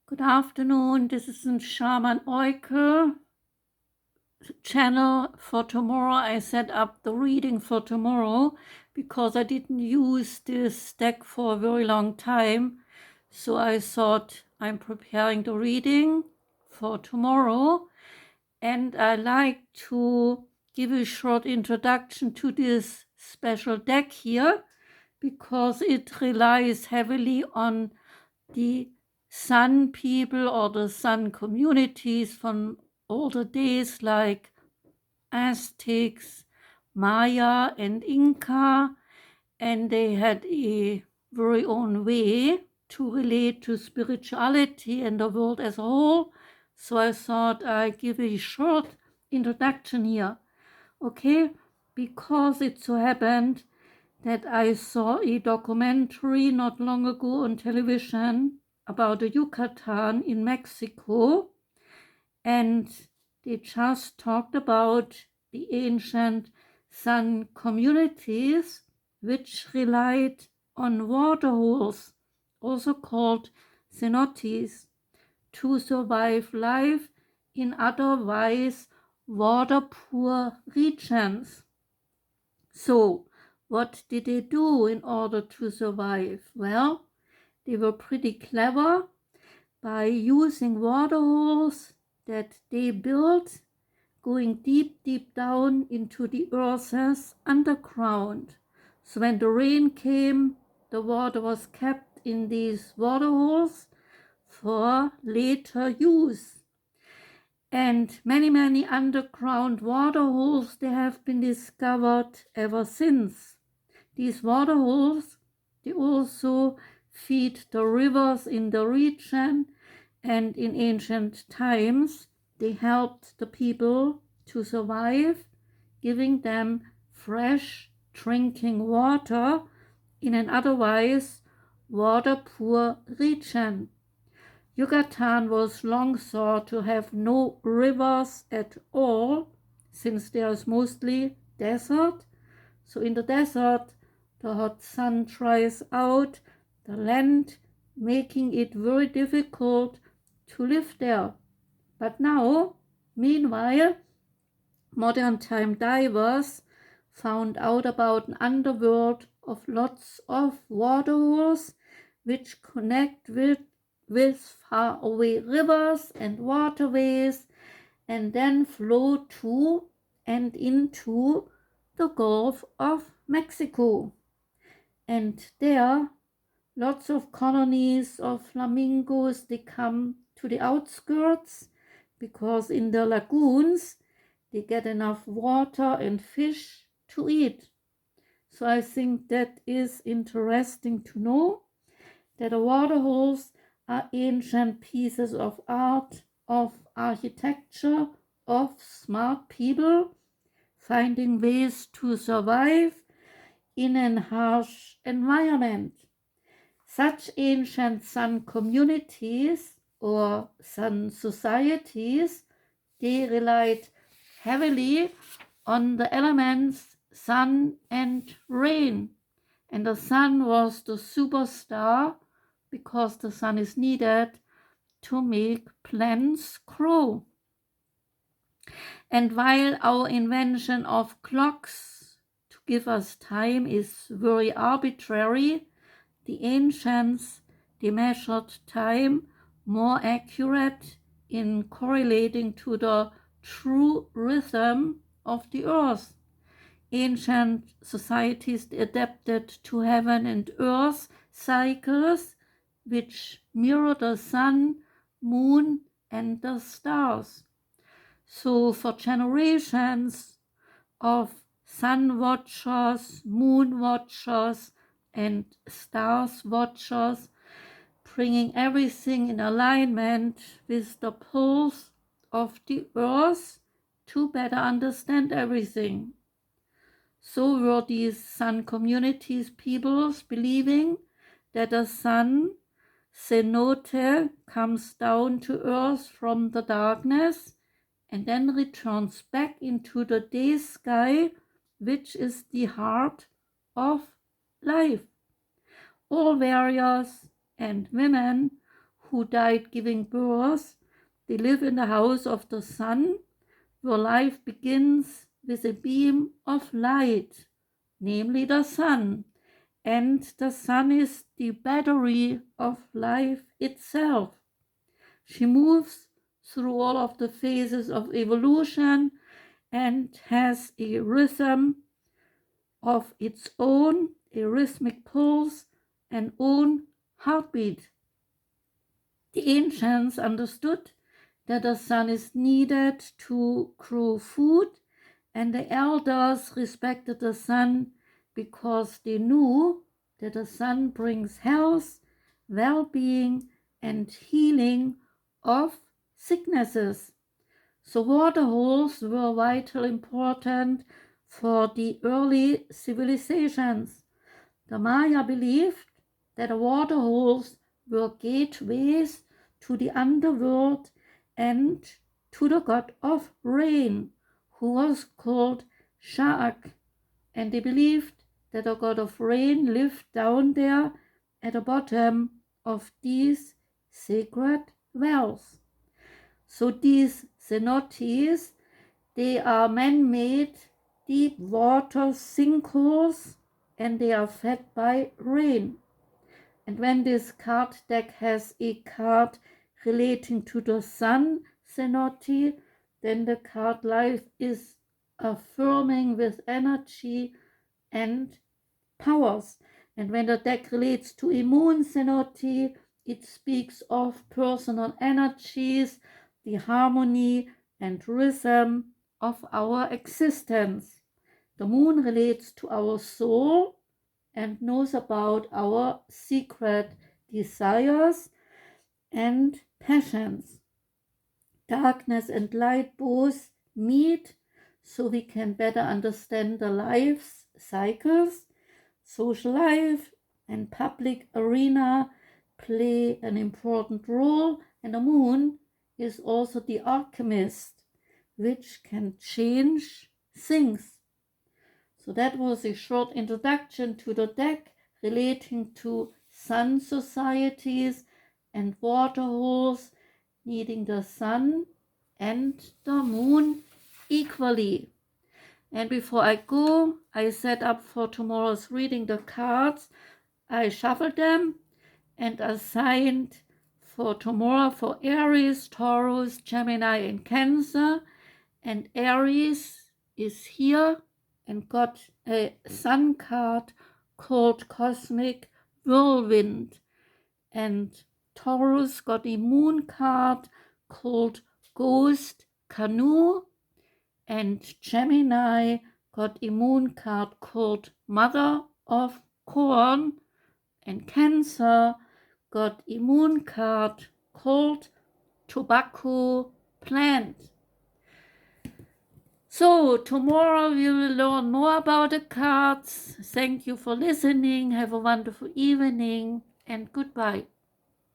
Good afternoon. This is a Schamanen-Orakel channel for tomorrow. I set up the reading for tomorrow because I didn't use this deck for a very long time. So I thought I'm preparing the reading for tomorrow. And I like to give a short introduction to this special deck here because it relies heavily on the Sun people or the Sun communities from older days like Aztecs, Maya, and Inca, and they had a very own way to relate to spirituality and the world as a whole. So I thought I'd give a short introduction here, okay? Because it so happened that I saw a documentary not long ago on television about the Yucatan in Mexico, and they just talked about the ancient Sun communities which relied on waterholes, also called cenotes, to survive life in otherwise water-poor regions. So, what did they do in order to survive? Well, they were pretty clever by using waterholes that they built going deep down into the earth's underground. So when the rain came, the water was kept in these waterholes for later use. And many underground waterholes, they have been discovered ever since. These waterholes, they also feed the rivers in the region, and in ancient times, they helped the people to survive, giving them fresh drinking water in an otherwise water-poor region. Yucatan was long thought to have no rivers at all, since there is mostly desert. So in the desert, the hot sun dries out the land, making it very difficult to live there. But now, meanwhile, modern time divers found out about an underworld of lots of waterholes which connect with faraway rivers and waterways and then flow to and into the Gulf of Mexico. And there, lots of colonies of flamingos, they come to the outskirts because in the lagoons they get enough water and fish to eat. So I think that is interesting to know that the waterholes are ancient pieces of art, of architecture, of smart people finding ways to survive in a harsh environment. Such ancient Sun communities or Sun societies, they relied heavily on the elements sun and rain. And the sun was the superstar because the sun is needed to make plants grow. And while our invention of clocks to give us time is very arbitrary, the ancients, they measured time more accurate in correlating to the true rhythm of the earth. Ancient societies adapted to heaven and earth cycles which mirror the sun, moon, and the stars. So for generations of sun watchers, moon watchers, and stars watchers, bringing everything in alignment with the pulse of the earth to better understand everything. So were these sun communities peoples believing that the Sun-Cenote comes down to earth from the darkness and then returns back into the day sky, which is the heart of life. All warriors and women who died giving birth. They live in the house of the sun, where life begins with a beam of light, namely the sun. And the sun is the battery of life itself. She moves through all of the phases of evolution and has a rhythm of its own, a rhythmic pulse, and own heartbeat. The ancients understood that the sun is needed to grow food, and the elders respected the sun because they knew that the sun brings health, well-being, and healing of sicknesses. So waterholes were vitally important for the early civilizations. The Maya believed that the waterholes were gateways to the underworld and to the god of rain, who was called Chaac, and they believed that the god of rain lived down there at the bottom of these sacred wells. So these cenotes, they are man-made deep water sinkholes, and they are fed by rain. And when this card deck has a card relating to the Sun-Cenote, then the card life is affirming with energy and powers. And when the deck relates to a Moon-Cenote, it speaks of personal energies, the harmony and rhythm of our existence. The moon relates to our soul and knows about our secret desires and passions. Darkness and light both meet so we can better understand the life's cycles. Social life and public arena play an important role, and the moon is also the alchemist, which can change things. So that was a short introduction to the deck relating to sun societies and waterholes needing the sun and the moon equally. And before I go, I set up for tomorrow's reading the cards. I shuffled them and assigned for tomorrow for Aries, Taurus, Gemini, and Cancer. And Aries is here and got a sun card called Cosmic Whirlwind. And Taurus got a moon card called Ghost Canoe. And Gemini got a moon card called Mother of Corn. And Cancer got a moon card called Tobacco Plant. So tomorrow we will learn more about the cards. Thank you for listening. Have a wonderful evening and goodbye.